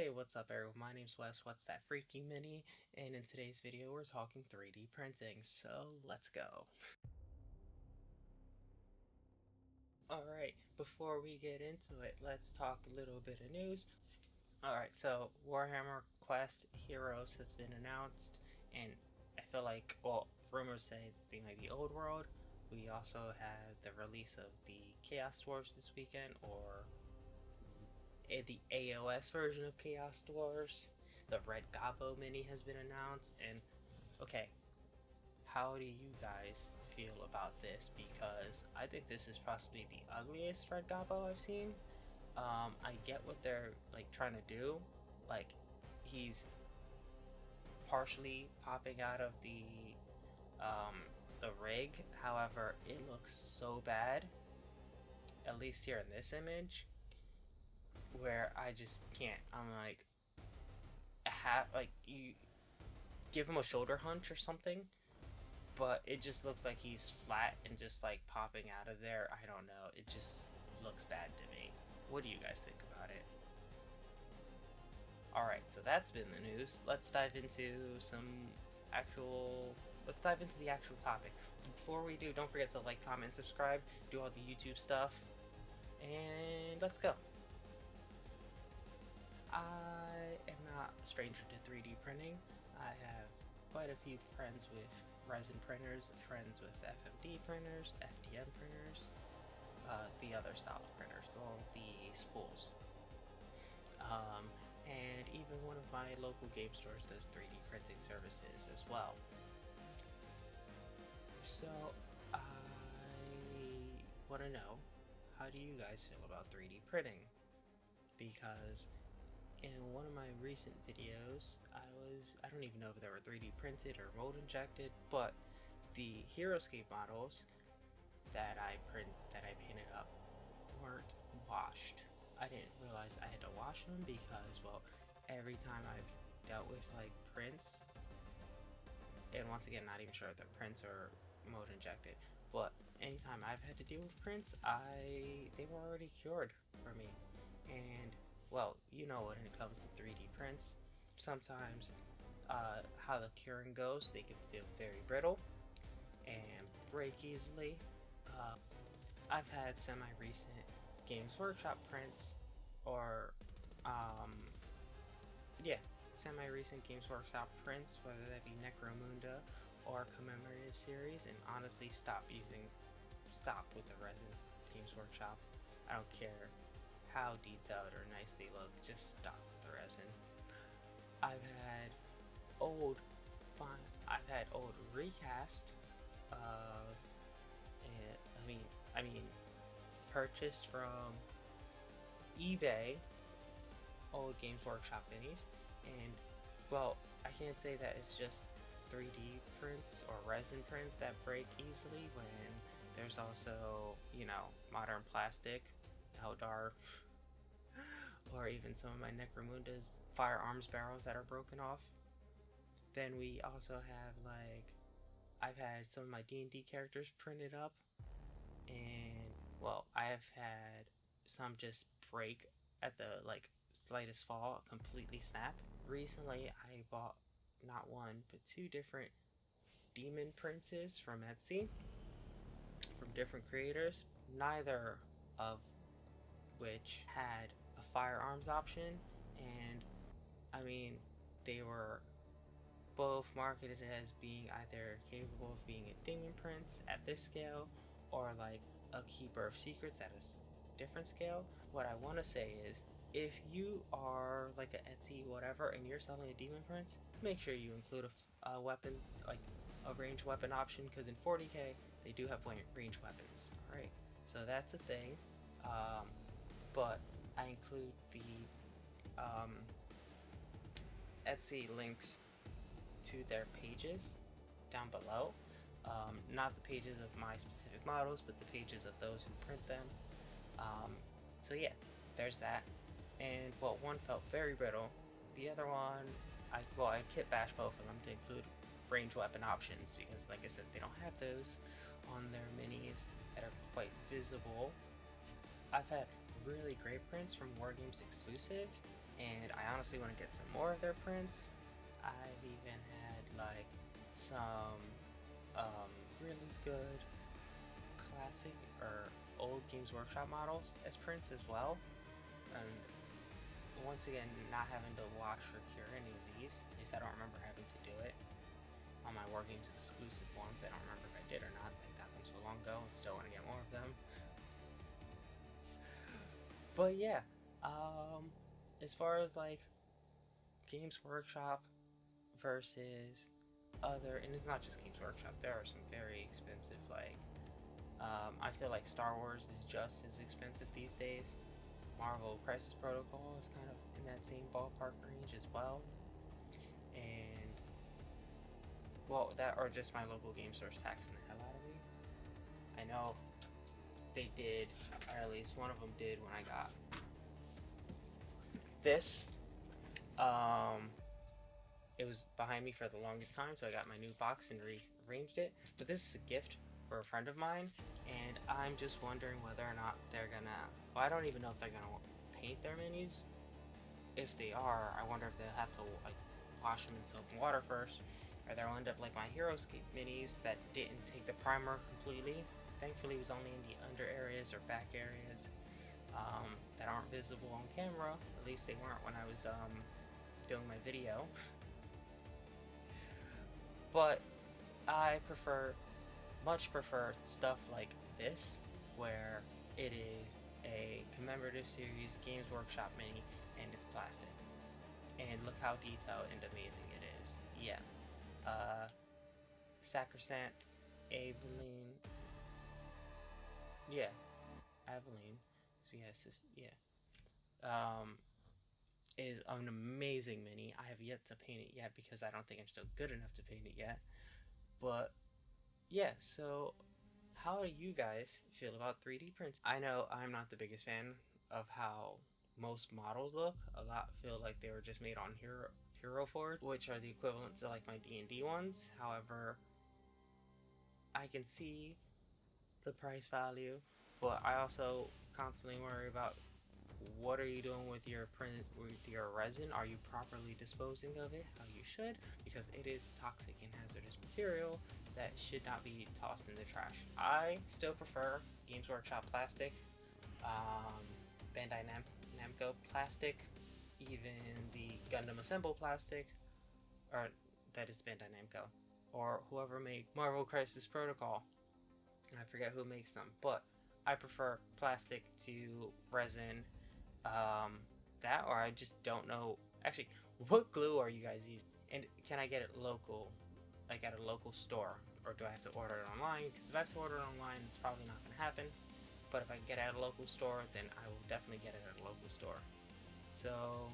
Hey, what's up everyone? My name's Wes, What's That Freaky Mini, and in today's video we're talking 3D printing, so let's go. Alright, before we get into it, let's talk a little bit of news. Alright, so Warhammer Quest Heroes has been announced, and I feel like, well, rumors say they might be Old World. We also had the release of the Chaos Dwarves this weekend, or the AOS version of Chaos Dwarves. The Red Gobbo mini has been announced, and okay, how do you guys feel about this? Because I think this is possibly the ugliest Red Gobbo I've seen. I get what they're like trying to do, like he's partially popping out of the rig. However, it looks so bad, at least here in this image, where I just can't. I'm like, you give him a shoulder hunch or something, but it just looks like he's flat and just like popping out of there. I don't know, it just looks bad to me. What do you guys think about it? Alright, so that's been the news. Let's dive into the actual topic. Before we do, don't forget to like, comment, subscribe, do all the YouTube stuff, and let's go. I am not a stranger to 3D printing. I have quite a few friends with resin printers, friends with FMD printers, FDM printers, the other style of printers, all the spools. And even one of my local game stores does 3D printing services as well. So I want to know, how do you guys feel about 3D printing? Because in one of my recent videos, I don't even know if they were 3D printed or mold injected, but the Heroescape models that I painted up weren't washed. I didn't realize I had to wash them because, well, every time I've dealt with like prints, and once again, not even sure if they're prints or mold injected, but anytime I've had to deal with prints, they were already cured for me. And well, you know, when it comes to 3D prints, sometimes how the curing goes, they can feel very brittle and break easily. Uh, I've had semi-recent Games Workshop prints, or yeah, semi-recent Games Workshop prints, whether that be Necromunda or commemorative series, and honestly stop with the resin Games Workshop. I don't care how detailed or nice they look, just stop with the resin. I've had old recast of, I mean, purchased from eBay old Games Workshop minis, and well, I can't say that it's just 3D prints or resin prints that break easily when there's also, you know, modern plastic, Eldar, or even some of my Necromunda's firearms barrels that are broken off. Then we also have, like, I've had some of my D&D characters printed up, and well, I have had some just break at the like slightest fall, completely snap. Recently I bought not one but two different demon princes from Etsy from different creators, neither of which had a firearms option, and I mean, they were both marketed as being either capable of being a demon prince at this scale, or like a keeper of secrets at a different scale. What I want to say is, if you are like an Etsy whatever and you're selling a demon prince, make sure you include a weapon, like a ranged weapon option, because in 40k they do have ranged weapons. Alright, so that's a thing. But I include the Etsy links to their pages down below. Not the pages of my specific models, but the pages of those who print them. So yeah, there's that. And well, one felt very brittle. The other one, I kit bashed both of them to include range weapon options, because like I said, they don't have those on their minis that are quite visible. I've had really great prints from Wargames exclusive, and I honestly want to get some more of their prints. I've even had like some really good classic or old Games Workshop models as prints as well. And once again, not having to wash or cure any of these. At least I don't remember having to do it on my War Games exclusive ones. I don't remember if I did or not. I got them so long ago and still want to get more of them. But yeah, as far as like Games Workshop versus other, and it's not just Games Workshop, there are some very expensive, like, I feel like Star Wars is just as expensive these days. Marvel Crisis Protocol is kind of in that same ballpark range as well. And, well, that or just my local game stores taxing the hell out of me. I know they did, or at least one of them did when I got this. It was behind me for the longest time, so I got my new box and rearranged it. But this is a gift for a friend of mine, and I'm just wondering whether or not they're gonna. Well, I don't even know if they're gonna paint their minis. If they are, I wonder if they'll have to like wash them in soap and water first, or they'll end up like my HeroScape minis that didn't take the primer completely. Thankfully, it was only in the under areas or back areas that aren't visible on camera. At least they weren't when I was doing my video. But I much prefer stuff like this, where it is a commemorative series Games Workshop mini and it's plastic. And look how detailed and amazing it is. Yeah. Sacrosanct Aveline. Yeah. Aveline. So yes, yeah. Is an amazing mini. I have yet to paint it yet because I don't think I'm still good enough to paint it yet. But yeah, so how do you guys feel about 3D prints? I know I'm not the biggest fan of how most models look. A lot feel like they were just made on Hero Forge, which are the equivalents to like my D&D ones. However, I can see the price value, but I also constantly worry about what are you doing with your resin? Are you properly disposing of it how you should? Because it is toxic and hazardous material that should not be tossed in the trash. I still prefer Games Workshop plastic, Bandai Namco plastic, even the Gundam Assemble plastic, or that is Bandai Namco, or whoever made Marvel Crisis Protocol. I forget who makes them, but I prefer plastic to resin. That, or I just don't know. Actually, what glue are you guys using? And can I get it local, like at a local store, or do I have to order it online? Because if I have to order it online, it's probably not going to happen. But if I can get it at a local store, then I will definitely get it at a local store. So,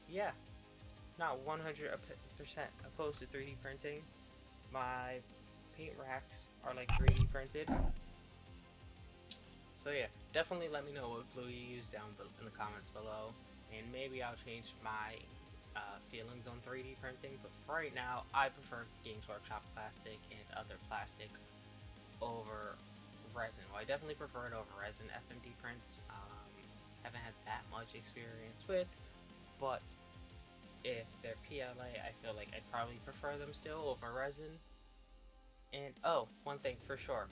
yeah, not 100% opposed to 3D printing. My paint racks are like 3D printed. So yeah, definitely let me know what glue you use down in the comments below, and maybe I'll change my feelings on 3D printing. But for right now, I prefer Games Workshop plastic and other plastic over resin. Well, I definitely prefer it over resin. FMD prints, haven't had that much experience with, but if they're PLA, I feel like I'd probably prefer them still over resin. And oh, one thing for sure.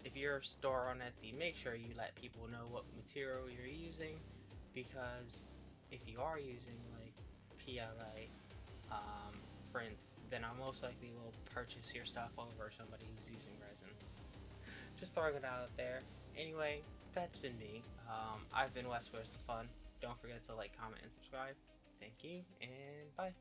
If you're a store on Etsy, make sure you let people know what material you're using, because if you are using like PLA prints, then I most likely will purchase your stuff over somebody who's using resin. Just throwing it out there. Anyway, that's been me. I've been West Where's the Fun. Don't forget to like, comment, and subscribe. Thank you, and bye.